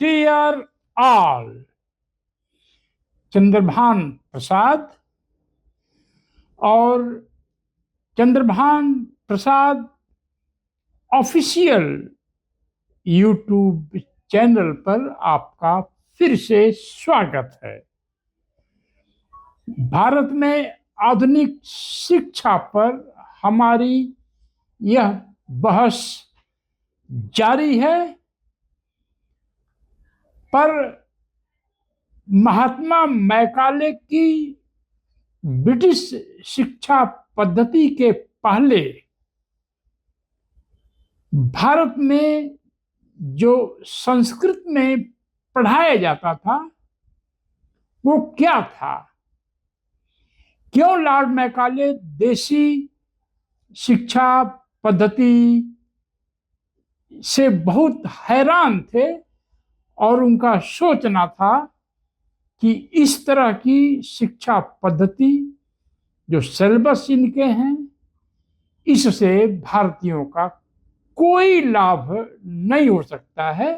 Dear all, Chandrabhan प्रसाद और चंद्रभान प्रसाद official YouTube channel पर आपका फिर से स्वागत है। भारत में आधुनिक शिक्षा पर हमारी यह बहस जारी है, पर महात्मा मैकाले की ब्रिटिश शिक्षा पद्धति के पहले भारत में जो संस्कृत में पढ़ाया जाता था वो क्या था? क्यों लॉर्ड मैकाले देसी शिक्षा पद्धति से बहुत हैरान थे और उनका सोचना था कि इस तरह की शिक्षा पद्धति जो सिलेबस इनके हैं, इससे भारतीयों का कोई लाभ नहीं हो सकता है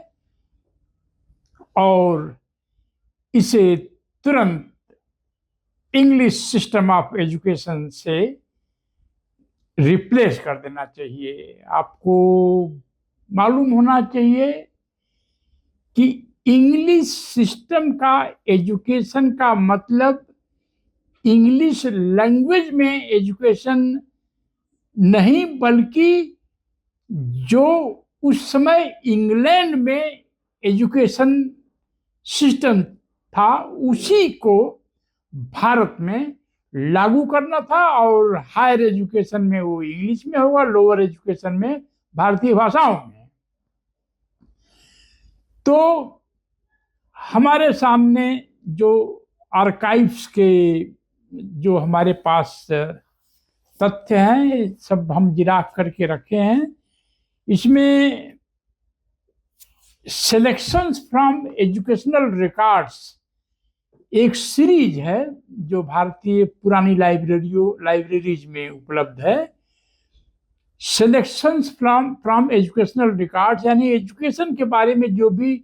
और इसे तुरंत इंग्लिश सिस्टम ऑफ एजुकेशन से रिप्लेस कर देना चाहिए। आपको मालूम होना चाहिए कि इंग्लिश सिस्टम का एजुकेशन का मतलब इंग्लिश लैंग्वेज में एजुकेशन नहीं, बल्कि जो उस समय इंग्लैंड में एजुकेशन सिस्टम था उसी को भारत में लागू करना था। और हायर एजुकेशन में वो इंग्लिश में होगा, लोअर एजुकेशन में भारतीय भाषाओं में। तो हमारे सामने जो आर्काइव्स के जो हमारे पास तथ्य हैं, सब हम जिराफ करके रखे हैं। इसमें सिलेक्शंस फ्रॉम एजुकेशनल रिकॉर्ड्स एक सीरीज है जो भारतीय पुरानी लाइब्रेरीज में उपलब्ध है। सिलेक्शंस फ्रॉम एजुकेशनल रिकॉर्ड्स यानी एजुकेशन के बारे में जो भी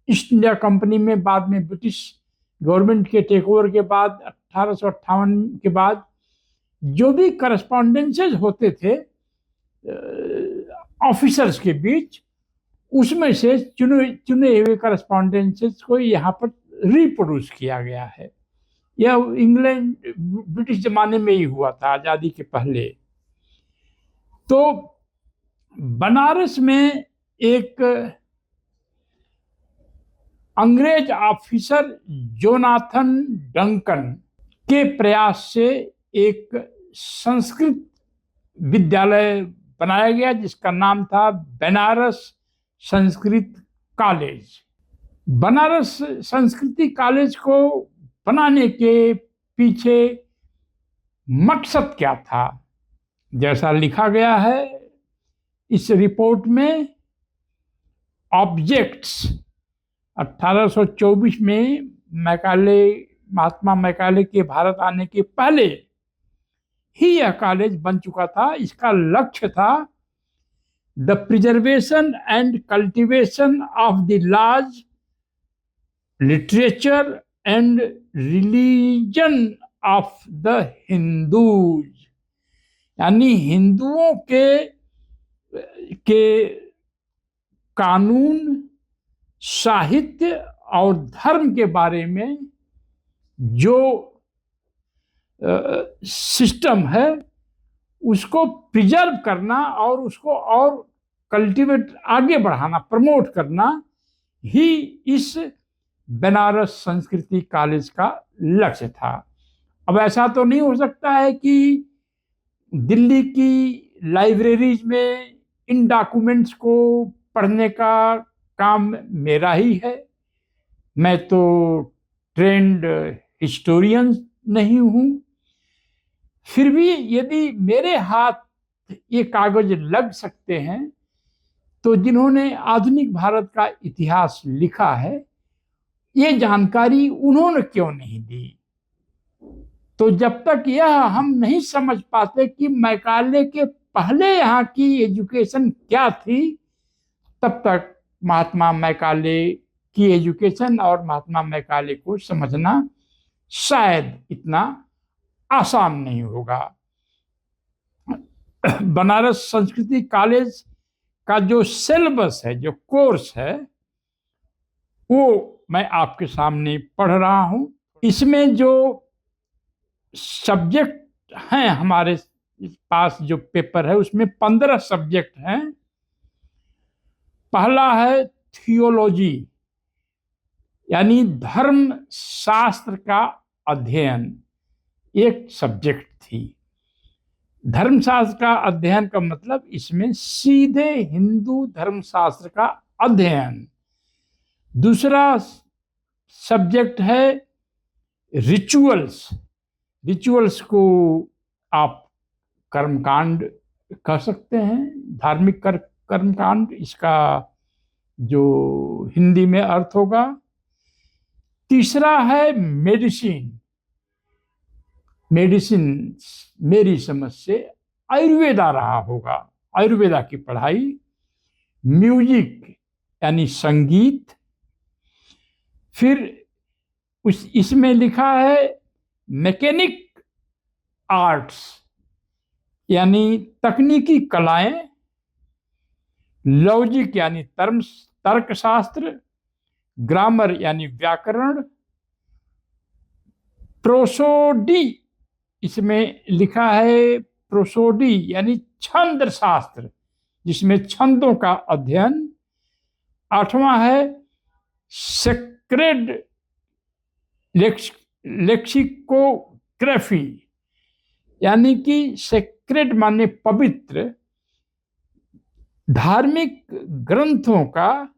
ईस्ट इंडिया कंपनी में बाद में ब्रिटिश गवर्नमेंट के टेक ओवर के बाद 1858 के बाद जो भी करस्पॉन्डेंसेज होते थे ऑफिसर्स के बीच, उसमें से चुने हुए करस्पॉन्डेंसेज को यहाँ पर रिप्रोड्यूस किया गया है। यह इंग्लैंड ब्रिटिश जमाने में ही हुआ था, आजादी के पहले। तो बनारस में एक अंग्रेज ऑफिसर जोनाथन डंकन के प्रयास से एक संस्कृत विद्यालय बनाया गया जिसका नाम था बनारस संस्कृत कॉलेज। बनारस संस्कृति कॉलेज को बनाने के पीछे मकसद क्या था? जैसा लिखा गया है इस रिपोर्ट में, ऑब्जेक्ट्स 1824 में महात्मा मैकाले के भारत आने के पहले ही यह कॉलेज बन चुका था। इसका लक्ष्य था the preservation and cultivation of the laws, literature and religion of the Hindus, यानी हिंदुओं के कानून, साहित्य और धर्म के बारे में जो सिस्टम है उसको प्रिजर्व करना और उसको और कल्टीवेट आगे बढ़ाना, प्रमोट करना ही इस बनारस संस्कृति कॉलेज का लक्ष्य था। अब ऐसा तो नहीं हो सकता है कि दिल्ली की लाइब्रेरीज में इन डॉक्यूमेंट्स को पढ़ने का काम मेरा ही है। मैं तो ट्रेंड हिस्टोरियन नहीं हूं। फिर भी यदि मेरे हाथ ये कागज लग सकते हैं तो जिन्होंने आधुनिक भारत का इतिहास लिखा है ये जानकारी उन्होंने क्यों नहीं दी? तो जब तक यह हम नहीं समझ पाते कि मैकाले के पहले यहाँ की एजुकेशन क्या थी, तब तक महात्मा मैकाले की एजुकेशन और महात्मा मैकाले को समझना शायद इतना आसान नहीं होगा। बनारस संस्कृति कॉलेज का जो सिलेबस है, जो कोर्स है, वो मैं आपके सामने पढ़ रहा हूं। इसमें जो सब्जेक्ट हैं, हमारे पास जो पेपर है उसमें 15 सब्जेक्ट हैं। पहला है थियोलॉजी, यानी धर्म शास्त्र का अध्ययन, एक सब्जेक्ट थी। धर्मशास्त्र का अध्ययन का मतलब इसमें सीधे हिंदू धर्मशास्त्र का अध्ययन। दूसरा सब्जेक्ट है रिचुअल्स। रिचुअल्स को आप कर्मकांड कह सकते हैं, धार्मिक कर्मकांड, इसका जो हिंदी में अर्थ होगा। तीसरा है मेडिसिन। मेडिसिन मेरी समझ से आयुर्वेदा रहा होगा, आयुर्वेदा की पढ़ाई। म्यूजिक यानी संगीत। फिर इसमें लिखा है मैकेनिक आर्ट्स, यानी तकनीकी कलाएं। लॉजिक यानी तर्कशास्त्र। ग्रामर यानी व्याकरण। प्रोसोडी, इसमें लिखा है प्रोसोडी यानी छंद शास्त्र, जिसमें छंदों का अध्ययन। 8वां है सेक्रेड लेक्सिकोग्राफी, यानी कि सेक्रेड माने पवित्र, धार्मिक ग्रंथों का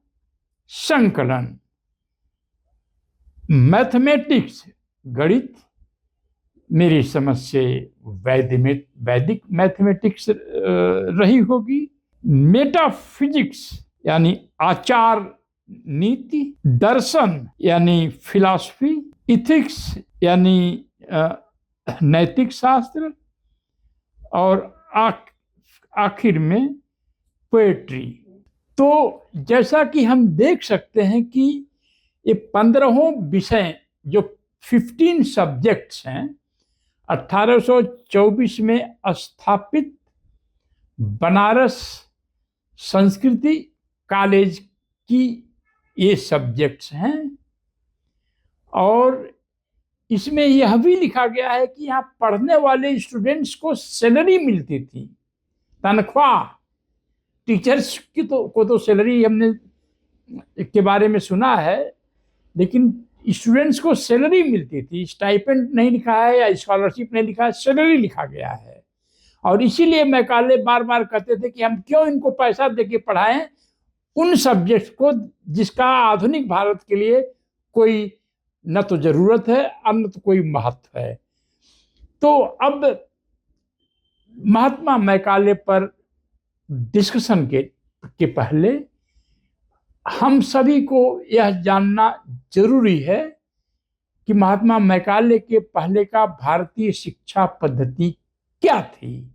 संकलन। मैथमेटिक्स, गणित, मेरी समझ से वैदिक मैथमेटिक्स रही होगी। मेटाफिजिक्स यानी आचार नीति। दर्शन यानी फिलॉसफी। इथिक्स यानी नैतिक शास्त्र। और आखिर में पोएट्री। तो जैसा कि हम देख सकते हैं कि ये 15 विषय, जो 15 सब्जेक्ट्स हैं, 1824 में स्थापित बनारस संस्कृति कॉलेज की ये सब्जेक्ट्स हैं। और इसमें यह भी लिखा गया है कि यहाँ पढ़ने वाले स्टूडेंट्स को सैलरी मिलती थी, तनख्वाह। टीचर्स की तो सैलरी हमने के बारे में सुना है, लेकिन स्टूडेंट्स को सैलरी मिलती थी। स्टाइपेंड नहीं लिखा है या स्कॉलरशिप नहीं लिखा है, सैलरी लिखा गया है। और इसीलिए मैकाले बार बार कहते थे कि हम क्यों इनको पैसा देके पढ़ाएं उन सब्जेक्ट को जिसका आधुनिक भारत के लिए कोई न तो जरूरत है और न तो कोई महत्व है। तो अब महात्मा मैकाले पर डिस्कशन के पहले हम सभी को यह जानना जरूरी है कि महात्मा मैकाले के पहले का भारतीय शिक्षा पद्धति क्या थी।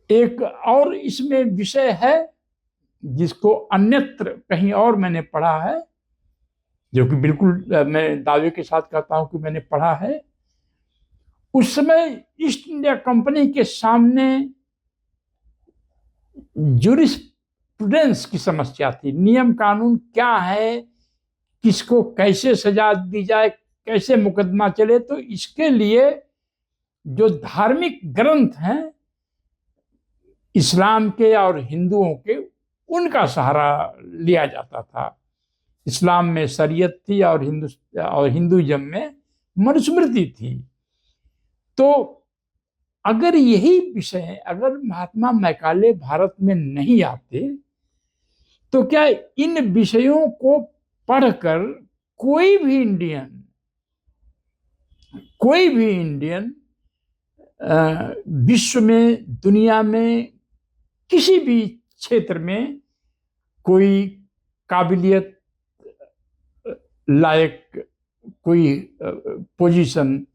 एक और इसमें विषय है जिसको अन्यत्र कहीं और मैंने पढ़ा है, जो कि बिल्कुल मैं दावे के साथ कहता हूं कि मैंने पढ़ा है। उस समय ईस्ट इंडिया कंपनी के सामने ज्यूरिस्प्रूडेंस की समस्या थी। नियम कानून क्या है, किसको कैसे सजा दी जाए, कैसे मुकदमा चले। तो इसके लिए जो धार्मिक ग्रंथ हैं इस्लाम के और हिंदुओं के, उनका सहारा लिया जाता था। इस्लाम में शरीयत थी और हिंदुइज्म में मनुस्मृति थी। तो अगर यही विषय, अगर महात्मा मैकाले भारत में नहीं आते तो क्या इन विषयों को पढ़कर कोई भी इंडियन विश्व में, दुनिया में किसी भी क्षेत्र में कोई काबिलियत लायक कोई पोजीशन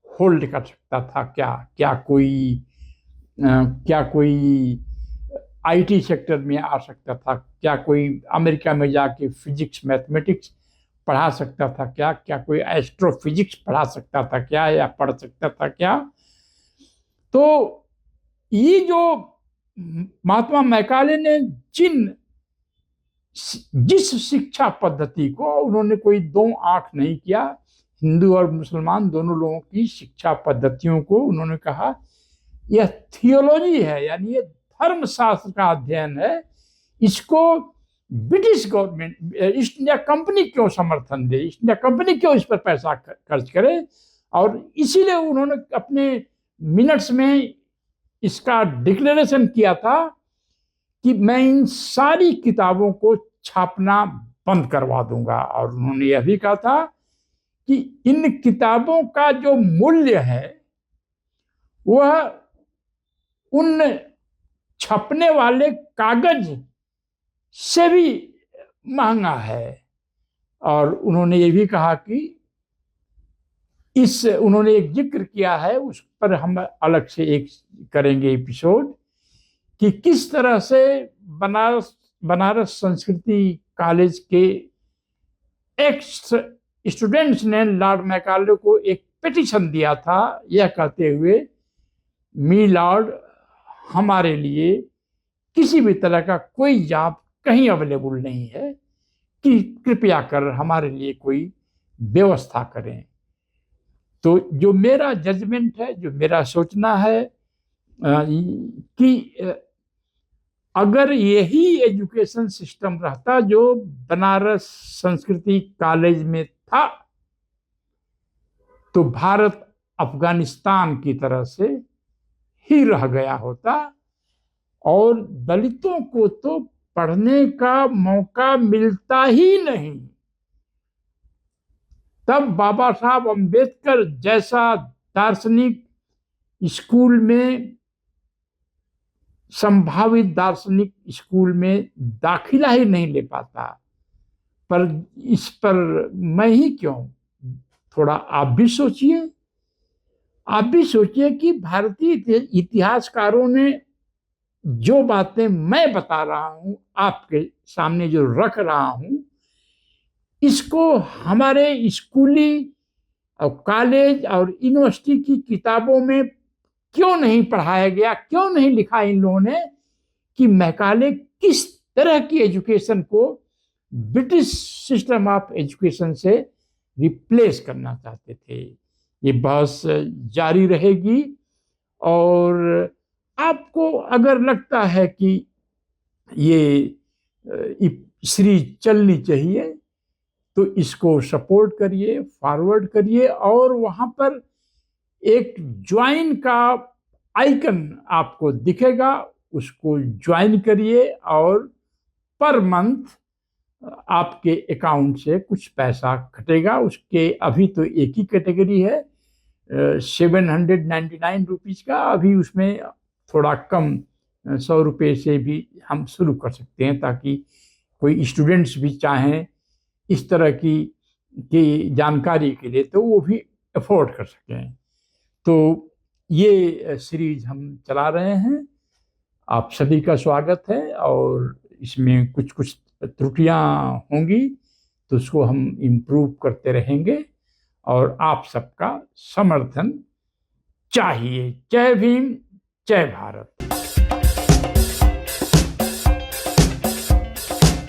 होल्ड कर सकता था? क्या कोई आईटी सेक्टर में आ सकता था? क्या कोई अमेरिका में जाके फिजिक्स मैथमेटिक्स पढ़ा सकता था? क्या कोई एस्ट्रोफिजिक्स पढ़ा सकता था क्या, या पढ़ सकता था क्या? तो ये जो महात्मा मैकाले ने जिस शिक्षा पद्धति को, उन्होंने कोई दो आंख नहीं किया, हिंदू और मुसलमान दोनों लोगों की शिक्षा पद्धतियों को उन्होंने कहा यह थियोलॉजी है, यानी ये धर्मशास्त्र का अध्ययन है, इसको British government, east India company क्यों समर्थन दे, ईस्ट इंडिया कंपनी क्यों इस पर पैसा खर्च करे। और इसीलिए उन्होंने अपने मिनट्स में इसका डिक्लेरेशन किया था कि मैं इन सारी किताबों को छापना बंद करवा दूंगा। और उन्होंने यह भी कहा था कि इन किताबों का जो मूल्य है वह उन छपने वाले कागज से भी महंगा है। और उन्होंने ये भी कहा कि उन्होंने एक जिक्र किया है, उस पर हम अलग से एक करेंगे एपिसोड, कि किस तरह से बनारस संस्कृति कॉलेज के एक्स स्टूडेंट्स ने लॉर्ड मैकाले को एक पिटीशन दिया था, यह कहते हुए, मी लॉर्ड, हमारे लिए किसी भी तरह का कोई जॉब कहीं अवेलेबल नहीं है, कि कृपया कर हमारे लिए कोई व्यवस्था करें। तो जो मेरा जजमेंट है, जो मेरा सोचना है कि अगर यही एजुकेशन सिस्टम रहता जो बनारस संस्कृति कॉलेज में था, तो भारत अफगानिस्तान की तरह से ही रह गया होता, और दलितों को तो पढ़ने का मौका मिलता ही नहीं। तब बाबा साहब अम्बेडकर जैसा दार्शनिक स्कूल में, संभावित दार्शनिक स्कूल में दाखिला ही नहीं ले पाता। पर इस पर मैं ही क्यों, थोड़ा आप भी सोचिए। आप भी सोचिए कि भारतीय इतिहासकारों ने जो बातें मैं बता रहा हूं, आपके सामने जो रख रहा हूं, इसको हमारे स्कूली और कॉलेज और यूनिवर्सिटी की किताबों में क्यों नहीं पढ़ाया गया, क्यों नहीं लिखा इन लोगों ने कि मैकाले किस तरह की एजुकेशन को ब्रिटिश सिस्टम ऑफ एजुकेशन से रिप्लेस करना चाहते थे। ये बहस जारी रहेगी, और आपको अगर लगता है कि ये सीरीज चलनी चाहिए तो इसको सपोर्ट करिए, फॉरवर्ड करिए, और वहां पर एक ज्वाइन का आइकन आपको दिखेगा, उसको ज्वाइन करिए, और पर मंथ आपके अकाउंट से कुछ पैसा कटेगा। उसके अभी तो एक ही कैटेगरी है 799 रुपीज़ का, अभी उसमें थोड़ा कम 100 रुपये से भी हम शुरू कर सकते हैं, ताकि कोई स्टूडेंट्स भी चाहें इस तरह की जानकारी के लिए तो वो भी अफोर्ड कर सकें। तो ये सीरीज हम चला रहे हैं, आप सभी का स्वागत है, और इसमें कुछ कुछ त्रुटियां होंगी तो उसको हम इम्प्रूव करते रहेंगे, और आप सबका समर्थन चाहिए। जय भीम, जय भारत।